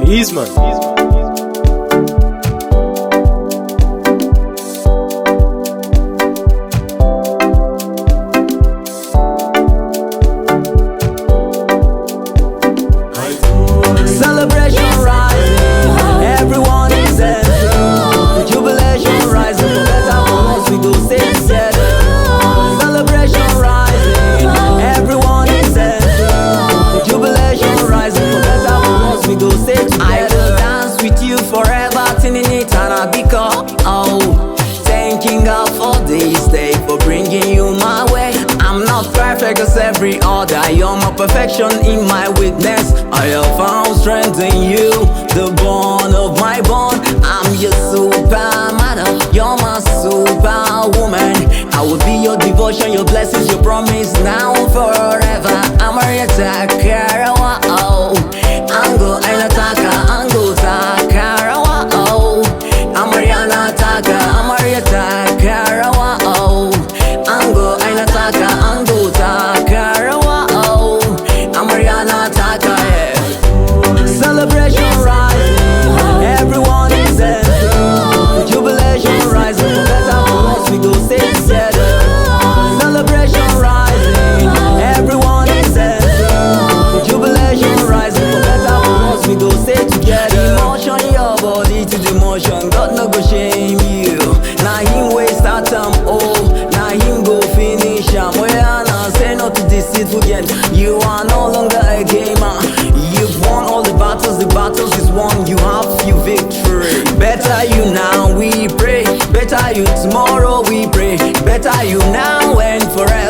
Eastman. Celebration rising, everyone is dancing. Jubilation rising, for better for worse we go stay together. Celebration rising, everyone is dancing. Jubilation rising, for better for worse we go stay together. I will dance with you forever, till eternal, because thanking God for this day, for bringing you my way. I'm not perfect as every other, you're my perfection in my weakness. I have found strength in you, the bond of my bond. I'm your superman, you're my superwoman. I will be your devotion, your blessings, your promise now forever. I'm a takarawa, ango ainataka, ango takarawa, I'm Mariana taka, I'm a takarawa, ango ainataka, ango takarawa, I'm Mariana taka, yeah. Celebration rising, everyone is dancing. Jubilation rising, for better for worse we go stay together. Celebration rising, everyone is dancing. Jubilation rising, for better for worse we go stay together. Emotion your body to the motion, God no go shame you. Now him way start now him go finish say no to deceitful again. You are no longer a gamer. You've won all the battles is won. You have your victory. Better you now, we pray. Better you tomorrow, we pray. Better you now and forever.